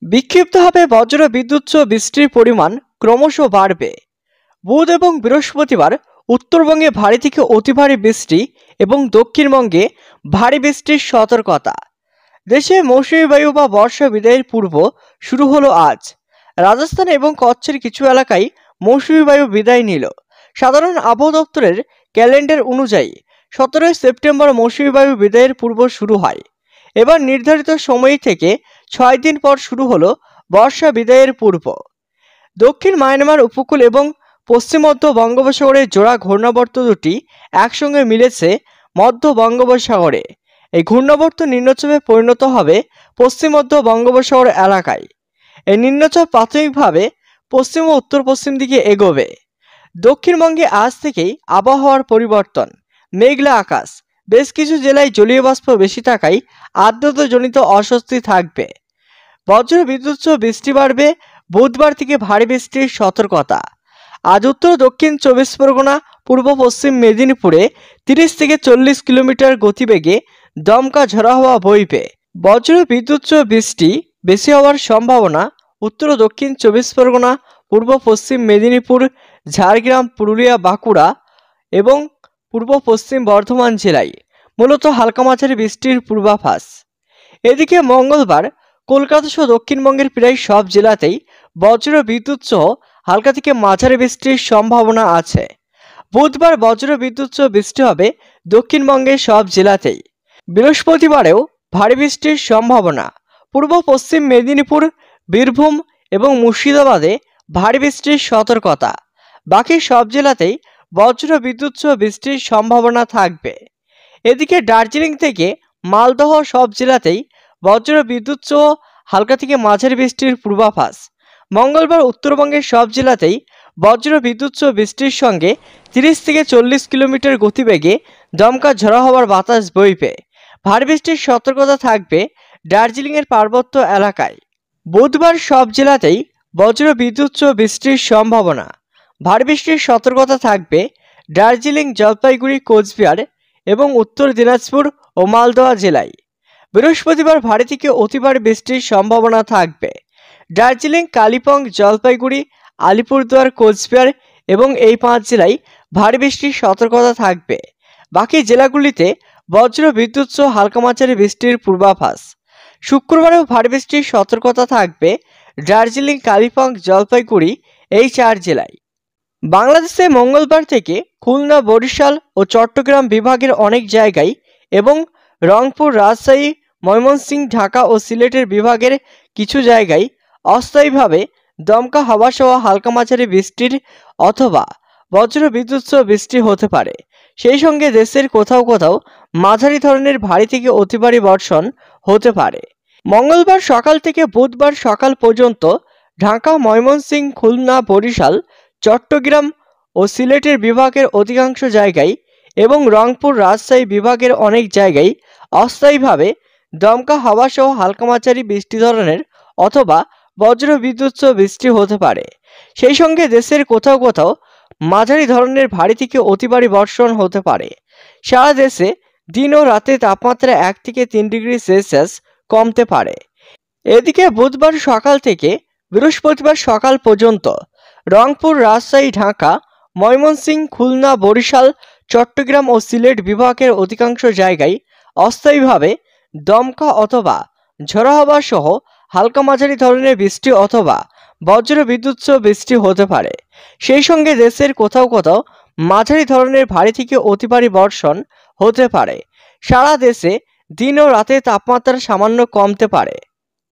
বিক্ষিপ্তভাবে বজ্র বিদ্যুৎ সহ বৃষ্টির পরিমাণ ক্রমশ বাড়বে। বুধ এবং বৃহস্পতিবার উত্তরবঙ্গে ভারী থেকে অতি ভারী বৃষ্টি এবং দক্ষিণবঙ্গে ভারী বৃষ্টির সতর্কতা। দেশে মৌসুমী বায়ু বা বর্ষা বিদায়ের পূর্ব শুরু হলো আজ। রাজস্থান এবং কচ্ছের কিছু এলাকায় মৌসুমী বায়ু বিদায় নিল। সাধারণ আবহাওয়া দপ্তরের ক্যালেন্ডার অনুযায়ী 17 সেপ্টেম্বর মৌসুমী বায়ু বিদায়ের পূর্ব শুরু হয়। এবার নির্ধারিত সময় থেকে 6 দিন পর শুরু হলো বর্ষা বিদায়ের পূর্ব। দক্ষিণ মায়ানমার উপকূল এবং পশ্চিম মধ্য বঙ্গোপসাগরের জোড়া ঘূর্ণাবর্ত দুটি একসঙ্গে মিলেছে মধ্য বঙ্গোপসাগরে। এই ঘূর্ণাবর্ত নিম্নচাপে পরিণত হবে পশ্চিম মধ্য বঙ্গোপসাগর এলাকায়। এই নিম্নচাপ প্রাথমিকভাবে পশ্চিম ও উত্তর পশ্চিম দিকে এগোবে। দক্ষিণবঙ্গে আজ থেকেই আবহাওয়ার পরিবর্তন। মেঘলা আকাশ, বেশ কিছু জেলায় জলীয় বাষ্প বেশি থাকায় আর্দ্রতাজনিত অস্বস্তি থাকবে। বজ্র বিদ্যুৎ সহ বৃষ্টি বাড়বে। বুধবার থেকে ভারী বৃষ্টির সতর্কতা। আজ উত্তর দক্ষিণ 24 পরগনা, পূর্ব পশ্চিম মেদিনীপুরে 30 থেকে 40 কিলোমিটার গতিবেগে দমকা ঝড়ো হাওয়া বইবে। বজ্র বিদ্যুৎ সহ বৃষ্টি বেশি হওয়ার সম্ভাবনা উত্তর দক্ষিণ 24 পরগনা, পূর্ব পশ্চিম মেদিনীপুর, ঝাড়গ্রাম, পুরুলিয়া, বাঁকুড়া এবং পূর্ব পশ্চিম বর্ধমান জেলায় মূলত হালকা মাঝারি বৃষ্টির পূর্বাভাস। এদিকে মঙ্গলবার কলকাতা সহ দক্ষিণবঙ্গের প্রায় সব জেলাতেই বজ্র বিদ্যুৎ সহ হালকা থেকে মাঝারি বৃষ্টির সম্ভাবনা আছে। বুধবার বজ্র বিদ্যুৎ সহ বৃষ্টি হবে দক্ষিণবঙ্গের সব জেলাতেই। বৃহস্পতিবারেও ভারী বৃষ্টির সম্ভাবনা। পূর্ব পশ্চিম মেদিনীপুর, বীরভূম এবং মুর্শিদাবাদে ভারী বৃষ্টির সতর্কতা। বাকি সব জেলাতেই বজ্র বিদ্যুৎ সহ বৃষ্টির সম্ভাবনা থাকবে। এদিকে দার্জিলিং থেকে মালদহ সব জেলাতেই বজ্র বিদ্যুৎ সহ হালকা থেকে মাঝারি বৃষ্টির পূর্বাভাস। মঙ্গলবার উত্তরবঙ্গের সব জেলাতেই বজ্র বিদ্যুৎ সহ বৃষ্টির সঙ্গে 30 থেকে 40 কিলোমিটার গতিবেগে দমকা ঝড়ো হাওয়ার বাতাস বইবে। ভারী বৃষ্টির সতর্কতা থাকবে দার্জিলিংয়ের পার্বত্য এলাকায়। বুধবার সব জেলাতেই বজ্র বিদ্যুৎ সহ বৃষ্টির সম্ভাবনা। ভারী বৃষ্টির সতর্কতা থাকবে দার্জিলিং, জলপাইগুড়ি, কোচবিহার এবং উত্তর দিনাজপুর ও মালদহ জেলায়। বৃহস্পতিবার ভারী থেকে অতি ভারী বৃষ্টির সম্ভাবনা থাকবে দার্জিলিং, কালিম্পং, জলপাইগুড়ি, আলিপুরদুয়ার, কোচবিহার এবং এই 5 জেলায় ভারী বৃষ্টির সতর্কতা থাকবে। বাকি জেলাগুলিতে বজ্র বিদ্যুৎ সহ হালকা মাঝারি বৃষ্টির পূর্বাভাস। শুক্রবারেও ভারী বৃষ্টির সতর্কতা থাকবে দার্জিলিং, কালিম্পং, জলপাইগুড়ি এই 4 জেলায়। বাংলাদেশে মঙ্গলবার থেকে খুলনা, বরিশাল ও চট্টগ্রাম বিভাগের অনেক জায়গায় এবং রংপুর, রাজশাহী, ময়মনসিংহ, ঢাকা ও সিলেটের বিভাগের কিছু জায়গায় অস্থায়ীভাবে দমকা হাওয়া সহ হালকা মাঝারি বৃষ্টির অথবা বজ্র বিদ্যুৎ সহ বৃষ্টি হতে পারে। সেই সঙ্গে দেশের কোথাও কোথাও মাঝারি ধরনের ভারী থেকে অতি ভারী বর্ষণ হতে পারে। মঙ্গলবার সকাল থেকে বুধবার সকাল পর্যন্ত ঢাকা, ময়মনসিংহ, খুলনা, বরিশাল, চট্টগ্রাম ও সিলেটের বিভাগের অধিকাংশ জায়গায় এবং রংপুর, রাজশাহী বিভাগের অনেক জায়গায় অস্থায়ীভাবে দমকা হাওয়া সহ হালকা মাঝারি বৃষ্টি ধরনের অথবা বজ্র বিদ্যুৎ সহ বৃষ্টি হতে পারে। সেই সঙ্গে দেশের কোথাও কোথাও মাঝারি ধরনের ভারী থেকে অতি ভারী বর্ষণ হতে পারে। সারা দেশে দিন ও রাতে তাপমাত্রা 1 থেকে 3 ডিগ্রি সেলসিয়াস কমতে পারে। এদিকে বুধবার সকাল থেকে বৃহস্পতিবার সকাল পর্যন্ত রংপুর, রাজশাহী, ঢাকা, ময়মনসিংহ, খুলনা, বরিশাল, চট্টগ্রাম ও সিলেট বিভাগের অধিকাংশ জায়গায় অস্থায়ীভাবে দমকা অথবা ঝড়ো হাওয়া সহ হালকা মাঝারি ধরনের বৃষ্টি অথবা বজ্র বিদ্যুৎ সহ বৃষ্টি হতে পারে। সেই সঙ্গে দেশের কোথাও কোথাও মাঝারি ধরনের ভারী থেকে অতি ভারী বর্ষণ হতে পারে। সারা দেশে দিন ও রাতে তাপমাত্রা সামান্য কমতে পারে।